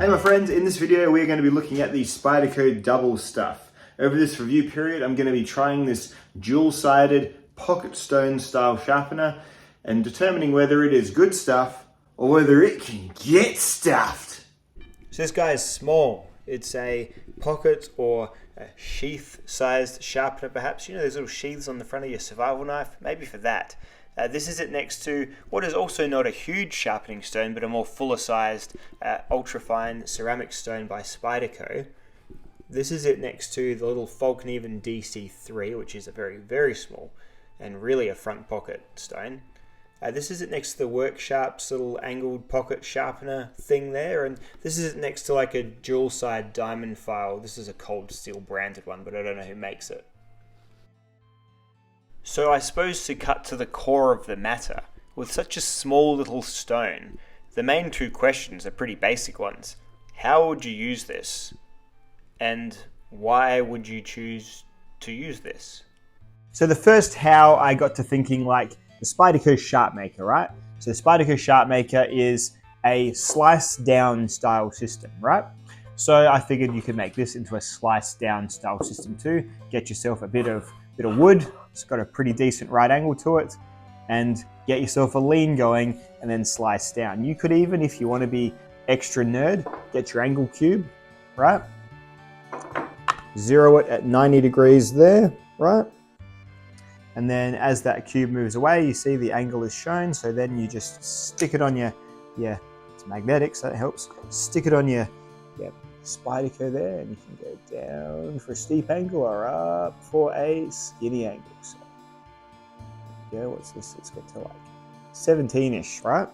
Hey my friends, in this video we're going to be looking at the Spyderco double stuff. Over this review period I'm going to be trying this dual-sided pocket stone style sharpener and determining whether it is good stuff or whether it can get stuffed. So this guy is small. It's a pocket or a sheath sized sharpener perhaps. You know those little sheaths on the front of your survival knife? Maybe for that. This is it next to what is also not a huge sharpening stone, but a more fuller sized ultra-fine ceramic stone by Spyderco. This is it next to the little Falcon-Even DC3, which is a very, very small and really a front pocket stone. This is it next to the Worksharp's little angled pocket sharpener thing there, and this is it next to like a dual-side diamond file. This is a Cold Steel branded one, but I don't know who makes it. So I suppose to cut to the core of the matter, with such a small little stone, the main two questions are pretty basic ones. How would you use this? And why would you choose to use this? So the first how, I got to thinking like the Spyderco Sharp Maker, right? So the Spyderco Sharp Maker is a slice down style system, right? So I figured you could make this into a slice down style system too. Get yourself a bit of wood. It's got a pretty decent right angle to it, and get yourself a lean going and then slice down. You could even, if you want to be extra nerd, get your angle cube, right? Zero it at 90 degrees there, right? And then as that cube moves away, you see the angle is shown. So then you just stick it on your it's magnetic, so that helps. Stick it on your Spyderco there, and you can go down for a steep angle or up for a skinny angle. So, yeah, what's this? Let's get to like 17-ish, right?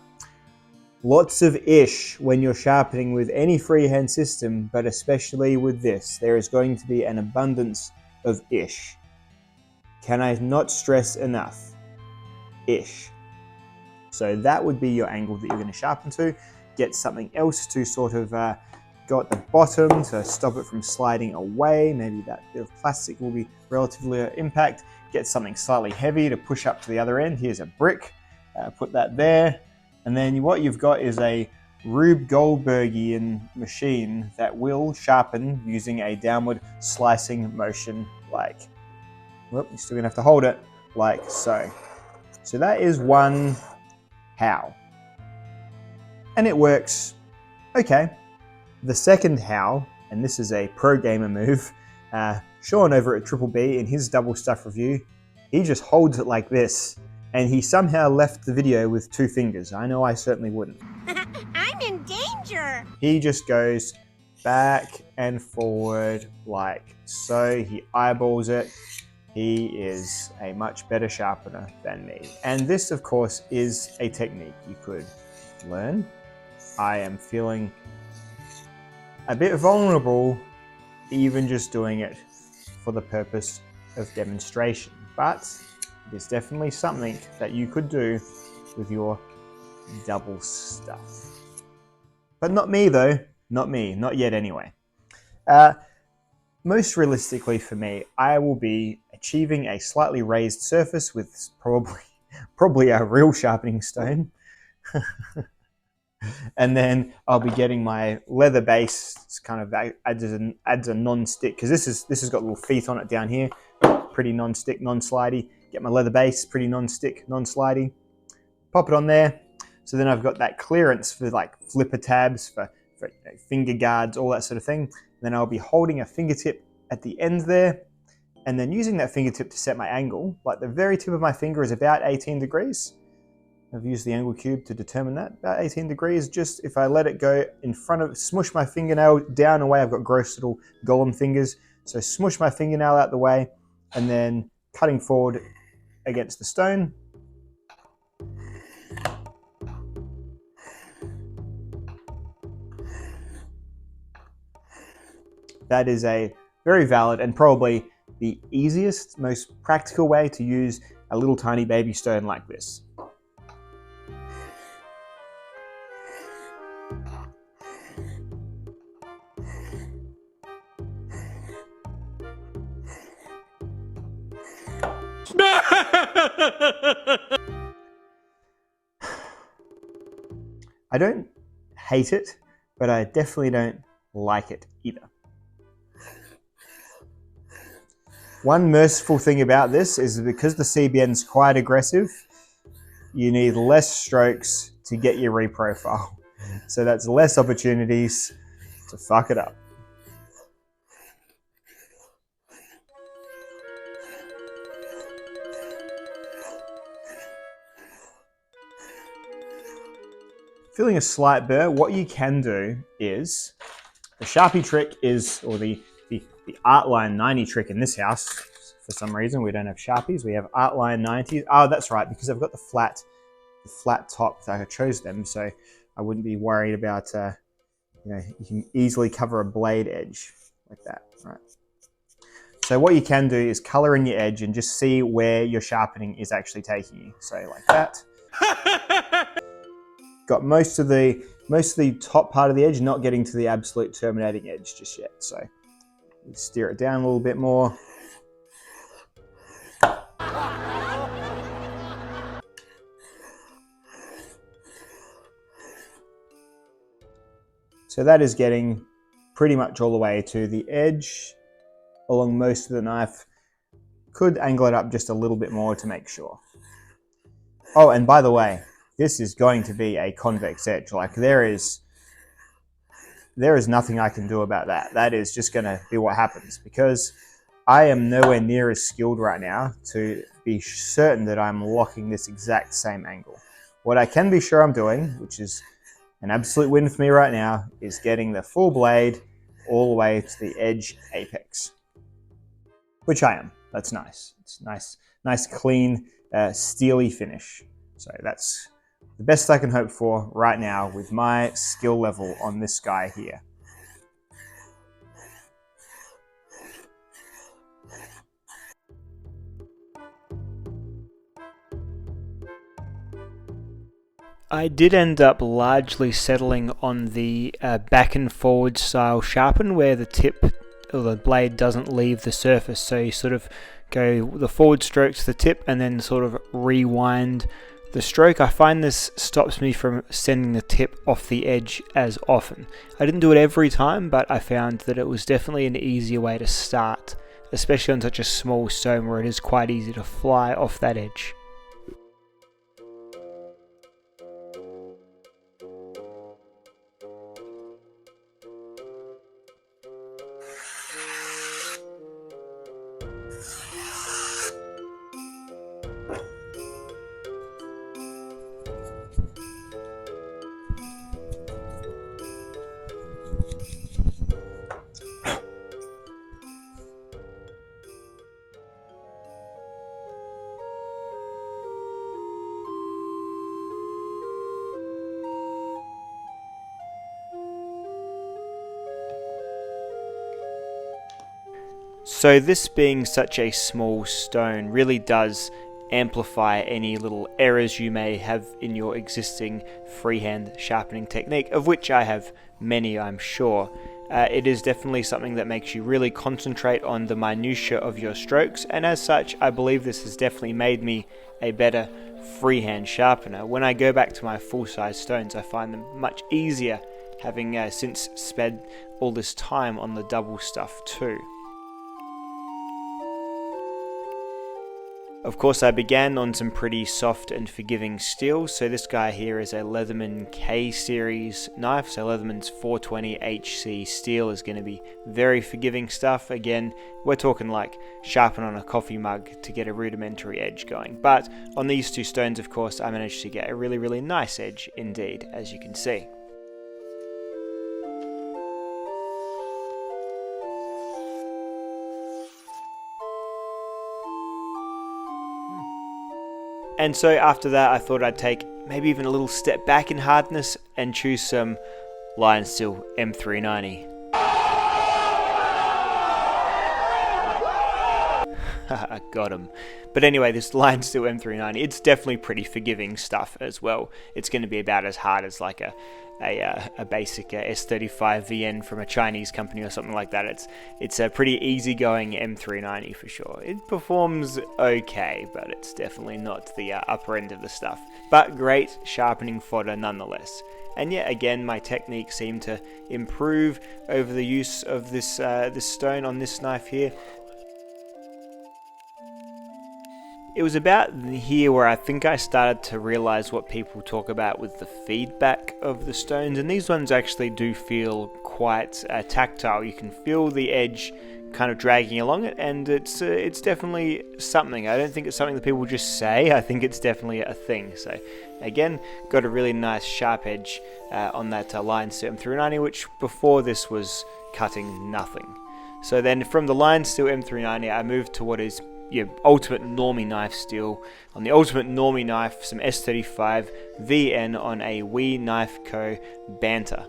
Lots of ish when you're sharpening with any freehand system, but especially with this. There is going to be an abundance of ish. Can I not stress enough? Ish. So that would be your angle that you're going to sharpen to. Get something else to sort of go at the bottom to stop it from sliding away. Maybe that bit of plastic will be relatively impact. Get something slightly heavy to push up to the other end. Here's a brick. Put that there. And then what you've got is a Rube Goldbergian machine that will sharpen using a downward slicing motion like, well, you're still gonna have to hold it like so. So that is one how. And it works okay. The second how, and this is a pro gamer move, Sean over at Triple B in his double stuff review, he just holds it like this, and he somehow left the video with 2 fingers. I know I certainly wouldn't. I'm in danger! He just goes back and forward like so. He eyeballs it. He is a much better sharpener than me. And this, of course, is a technique you could learn. I am feeling a bit vulnerable even just doing it for the purpose of demonstration, but it is definitely something that you could do with your double stuff. But not me though, not me, not yet anyway. Most realistically for me, I will be achieving a slightly raised surface with probably a real sharpening stone. And then I'll be getting my leather base. It's kind of adds a non-stick, because this has got little feet on it down here. Pretty non-stick, non-slidey. Get my leather base, pretty non-stick, non-slidey. Pop it on there. So then I've got that clearance for like flipper tabs, for finger guards, all that sort of thing. Then I'll be holding a fingertip at the end there, and then using that fingertip to set my angle. Like the very tip of my finger is about 18 degrees. I've used the angle cube to determine that, about 18 degrees. Just if I let it go in front of, smush my fingernail down away. I've got gross little golem fingers. So smush my fingernail out the way, and then cutting forward against the stone. That is a very valid and probably the easiest, most practical way to use a little tiny baby stone like this. I don't hate it. but I definitely don't like it either. One merciful thing about this is because the CBN is quite aggressive, you need less strokes to get your reprofile. So that's less opportunities to fuck it up. Feeling a slight burr, what you can do is, the Sharpie trick is, or the Artline 90 trick in this house, for some reason we don't have Sharpies, we have Artline 90s. Oh, that's right, because I've got the flat top, I chose them, so I wouldn't be worried about, you can easily cover a blade edge like that, right? So what you can do is color in your edge and just see where your sharpening is actually taking you. So like that. Got most of the top part of the edge, not getting to the absolute terminating edge just yet. So you steer it down a little bit more. So that is getting pretty much all the way to the edge along most of the knife. Could angle it up just a little bit more to make sure. Oh, and by the way, this is going to be a convex edge. Like there is nothing I can do about that. That is just going to be what happens, because I am nowhere near as skilled right now to be certain that I'm locking this exact same angle. What I can be sure I'm doing, which is an absolute win for me right now, is getting the full blade all the way to the edge apex, which I am. That's nice. It's nice clean, steely finish. So that's the best I can hope for right now with my skill level on this guy here. I did end up largely settling on the back and forward style sharpen, where the tip or the blade doesn't leave the surface, so you sort of go the forward stroke to the tip and then sort of rewind the stroke. I find this stops me from sending the tip off the edge as often. I didn't do it every time, but I found that it was definitely an easier way to start, especially on such a small stone where it is quite easy to fly off that edge. So this being such a small stone really does amplify any little errors you may have in your existing freehand sharpening technique, of which I have many, I'm sure. It is definitely something that makes you really concentrate on the minutiae of your strokes, and as such I believe this has definitely made me a better freehand sharpener. When I go back to my full-size stones, I find them much easier, having since spent all this time on the double stuff too. Of course, I began on some pretty soft and forgiving steel, so this guy here is a Leatherman K series knife, so Leatherman's 420 HC steel is going to be very forgiving stuff. Again, we're talking like sharpen on a coffee mug to get a rudimentary edge going, but on these two stones, of course, I managed to get a really nice edge indeed, as you can see. And so after that, I thought I'd take maybe even a little step back in hardness and choose some Lion Steel M390. I got him. But anyway, this Lion Steel M390, it's definitely pretty forgiving stuff as well. It's going to be about as hard as like a basic S35 VN from a Chinese company or something like that. It's a pretty easygoing M390 for sure. It performs okay, but it's definitely not the upper end of the stuff. But great sharpening fodder nonetheless. And yet again, my technique seemed to improve over the use of this stone on this knife here. It was about here where I think I started to realize what people talk about with the feedback of the stones, and these ones actually do feel quite tactile. You can feel the edge kind of dragging along it, and it's definitely something. I don't think it's something that people just say. I think it's definitely a thing. So again, got a really nice sharp edge on that line steel M390, which before this was cutting nothing. So then from the line steel M390, I moved to what is your ultimate normie knife steel. On the ultimate normie knife, some S35 VN on a Wee Knife Co. Banter.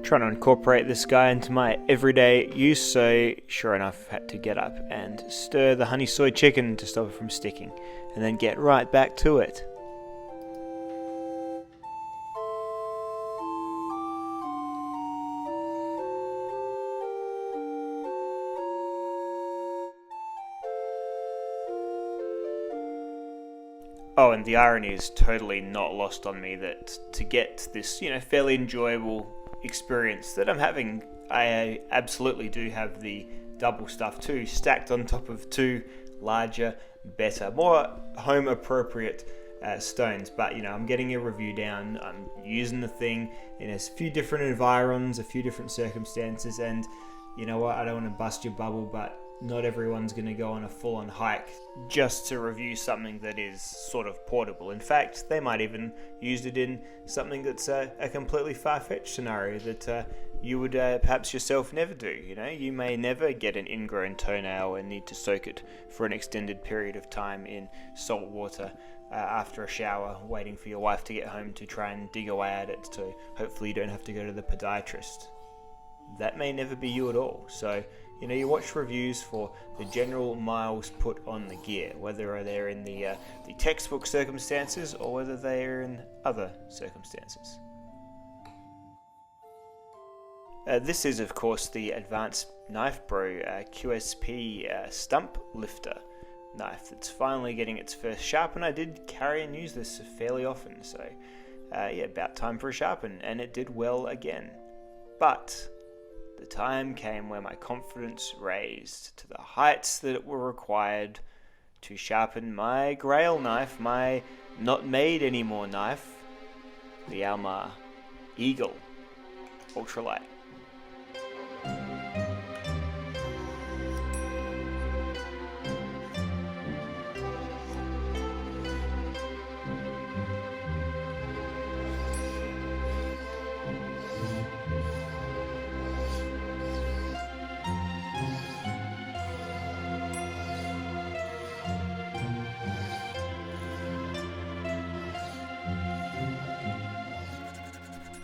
Trying to incorporate this guy into my everyday use, so sure enough had to get up and stir the honey soy chicken to stop it from sticking, and then get right back to it. Oh, and the irony is totally not lost on me that to get this, fairly enjoyable experience that I'm having, I absolutely do have the double stuff too, stacked on top of two larger, better, more home appropriate stones. But I'm getting a review down, I'm using the thing in a few different environs, a few different circumstances, and you know what, I don't want to bust your bubble, but not everyone's going to go on a full-on hike just to review something that is sort of portable. In fact, they might even use it in something that's a completely far-fetched scenario that you would perhaps yourself never do. You may never get an ingrown toenail and need to soak it for an extended period of time in salt water after a shower, waiting for your wife to get home to try and dig away at it, so hopefully you don't have to go to the podiatrist. That may never be you at all. So you watch reviews for the general miles put on the gear, whether they're in the textbook circumstances or whether they're in other circumstances. This is, of course, the Advanced Knife Bro QSP stump lifter knife that's finally getting its first sharpen. I did carry and use this fairly often, so about time for a sharpen, and it did well again. But the time came where my confidence raised to the heights that were required to sharpen my grail knife, my not made anymore knife, the Almar Eagle Ultralight.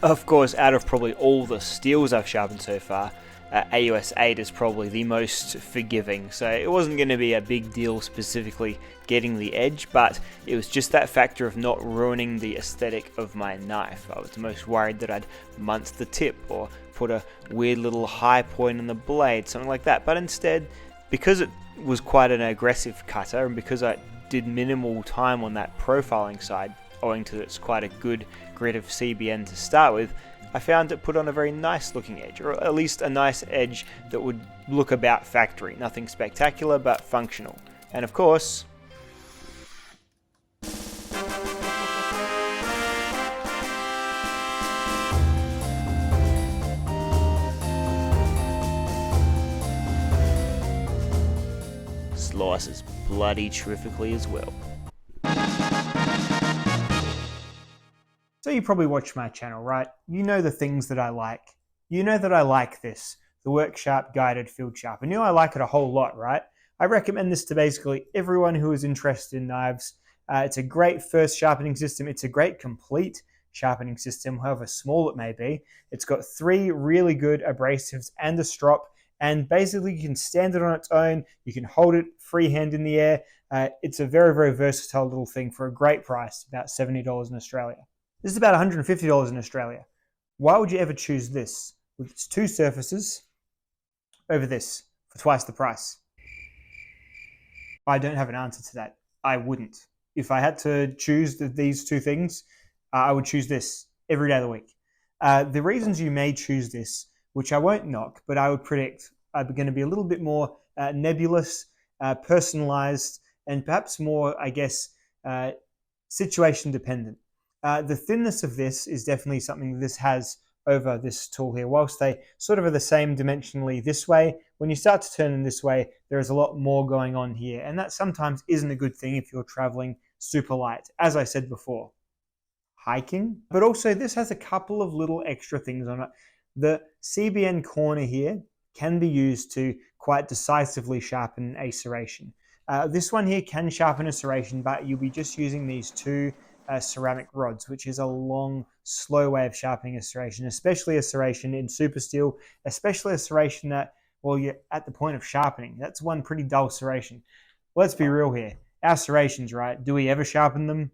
Of course, out of probably all the steels I've sharpened so far, AUS 8 is probably the most forgiving, so it wasn't going to be a big deal specifically getting the edge, but it was just that factor of not ruining the aesthetic of my knife. I was most worried that I'd munced the tip or put a weird little high point on the blade, something like that, but instead, because it was quite an aggressive cutter and because I did minimal time on that profiling side, owing to it's quite a good grit of CBN to start with, I found it put on a very nice looking edge, or at least a nice edge that would look about factory. Nothing spectacular, but functional. And of course, slices bloody terrifically as well. So you probably watch my channel, right? You know the things that I like. You know that I like this, the Work Sharp Guided Field Sharp. And you know I like it a whole lot, right? I recommend this to basically everyone who is interested in knives. It's a great first sharpening system. It's a great complete sharpening system, however small it may be. It's got 3 really good abrasives and a strop, and basically you can stand it on its own, you can hold it freehand in the air. It's a very, very versatile little thing for a great price, about $70 in Australia. This is about $150 in Australia. Why would you ever choose this with its 2 surfaces over this for twice the price? I don't have an answer to that. I wouldn't. If I had to choose these 2 things, I would choose this every day of the week. The reasons you may choose this, which I won't knock, but I would predict are going to be a little bit more nebulous, personalized, and perhaps more, I guess, situation dependent. The thinness of this is definitely something this has over this tool here. Whilst they sort of are the same dimensionally this way, when you start to turn them this way, there is a lot more going on here. And that sometimes isn't a good thing if you're traveling super light, as I said before. Hiking, but also this has a couple of little extra things on it. The CBN corner here can be used to quite decisively sharpen a serration. This one here can sharpen a serration, but you'll be just using these 2 ceramic rods, which is a long, slow way of sharpening a serration, especially a serration in super steel, especially a serration that, well, you're at the point of sharpening. That's one pretty dull serration. Let's be real here. Our serrations, right? Do we ever sharpen them?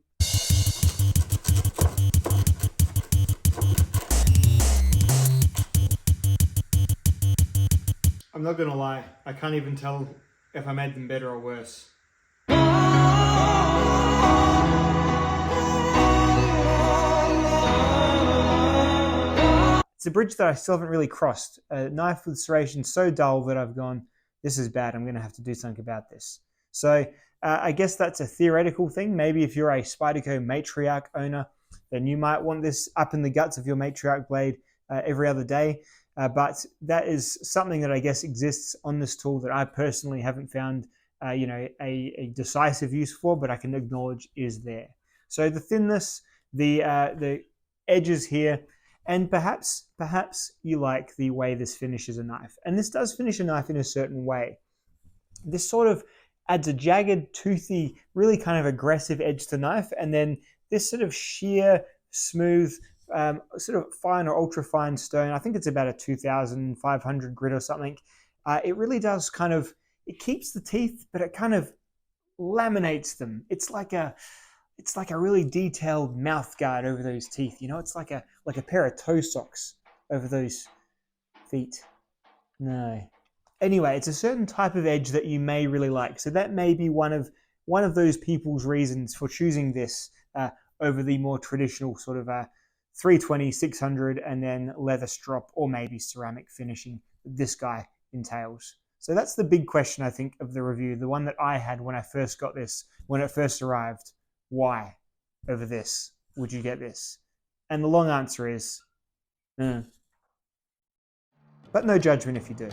I'm not gonna lie, I can't even tell if I made them better or worse. It's a bridge that I still haven't really crossed. A knife with serration so dull that I've gone, this is bad, I'm gonna have to do something about this. So I guess that's a theoretical thing. Maybe if you're a Spyderco Matriarch owner, then you might want this up in the guts of your Matriarch blade every other day. But that is something that I guess exists on this tool that I personally haven't found a decisive use for, but I can acknowledge is there. So the thinness, the edges here, and perhaps you like the way this finishes a knife. And this does finish a knife in a certain way. This sort of adds a jagged, toothy, really kind of aggressive edge to the knife, and then this sort of sheer, smooth, sort of fine or ultra fine stone. I think it's about a 2,500 grit or something. It really does kind of, it keeps the teeth, but it kind of laminates them. It's like a really detailed mouth guard over those teeth. You know, it's like a pair of toe socks over those feet. No. Anyway, it's a certain type of edge that you may really like. So that may be one of those people's reasons for choosing this over the more traditional sort of 320, 600, and then leather strop or maybe ceramic finishing that this guy entails. So that's the big question, I think, of the review. The one that I had when I first got this, when it first arrived. Why over this would you get this? And the long answer is, but no judgment if you do.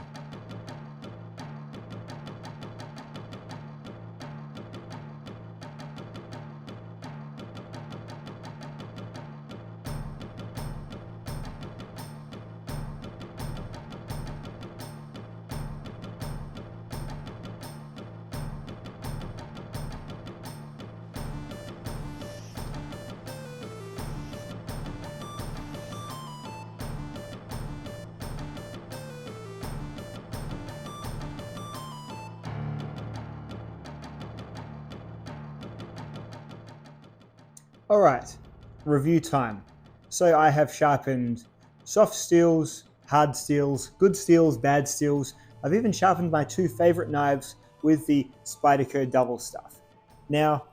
All right, review time. So I have sharpened soft steels, hard steels, good steels, bad steels. I've even sharpened my 2 favorite knives with the Spyderco double stuff. Now,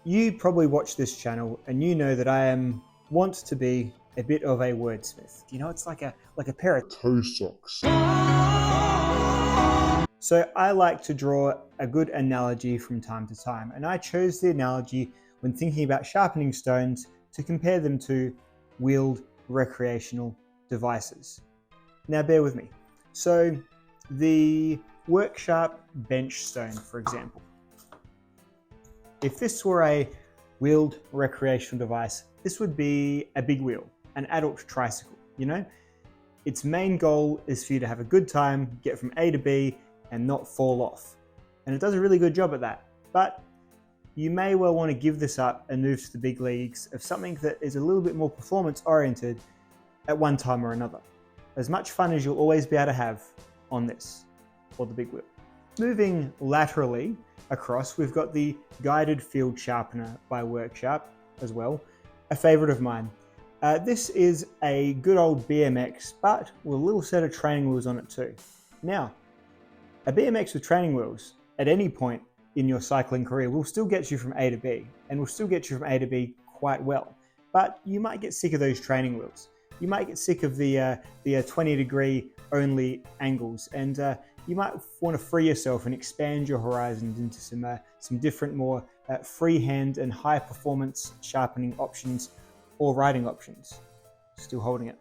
you probably watch this channel and you know that I want to be a bit of a wordsmith. You know, it's like a pair of toe socks. So I like to draw a good analogy from time to time, and I chose the analogy when thinking about sharpening stones to compare them to wheeled recreational devices. Now bear with me. So the Worksharp bench stone, for example. If this were a wheeled recreational device, this would be a big wheel, an adult tricycle, you know? Its main goal is for you to have a good time, get from A to B, and not fall off. And it does a really good job at that. But you may well want to give this up and move to the big leagues of something that is a little bit more performance oriented at one time or another. As much fun as you'll always be able to have on this, or the big wheel. Moving laterally across, we've got the guided field sharpener by Worksharp as well, a favorite of mine. This is a good old BMX, but with a little set of training wheels on it too. Now, a BMX with training wheels at any point in your cycling career will still get you from A to B, and will still get you from A to B quite well. But you might get sick of those training wheels. You might get sick of the 20-degree only angles, and you might want to free yourself and expand your horizons into some different, more freehand and high performance sharpening options or riding options. Still holding it.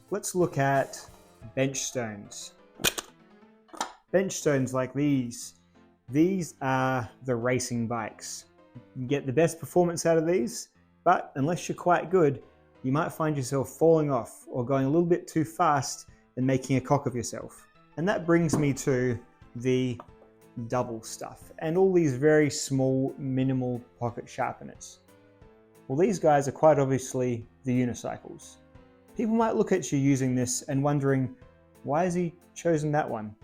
Let's look at bench stones. Bench stones like these. These are the racing bikes. You can get the best performance out of these, but unless you're quite good, you might find yourself falling off or going a little bit too fast and making a cock of yourself. And that brings me to the double stuff and all these very small, minimal pocket sharpeners. Well, these guys are quite obviously the unicycles. People might look at you using this and wondering, why has he chosen that one?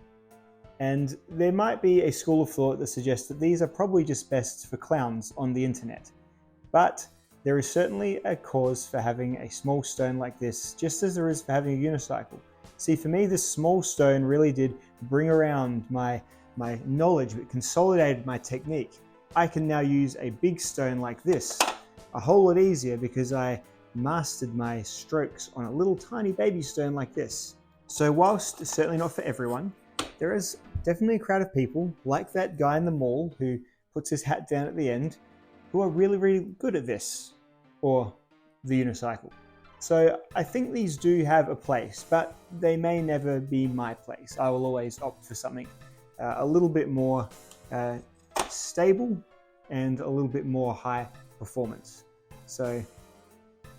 And there might be a school of thought that suggests that these are probably just best for clowns on the internet. But there is certainly a cause for having a small stone like this, just as there is for having a unicycle. See, for me, this small stone really did bring around my knowledge, but consolidated my technique. I can now use a big stone like this a whole lot easier because I mastered my strokes on a little tiny baby stone like this. So whilst certainly not for everyone, there is definitely a crowd of people, like that guy in the mall who puts his hat down at the end, who are really, really good at this, or the unicycle. So I think these do have a place, but they may never be my place. I will always opt for something a little bit more stable and a little bit more high performance. So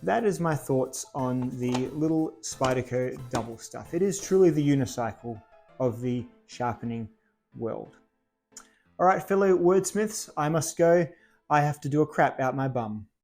that is my thoughts on the little Spyderco double stuff. It is truly the unicycle of the sharpening world. All right, fellow wordsmiths, I must go. I have to do a crap out my bum.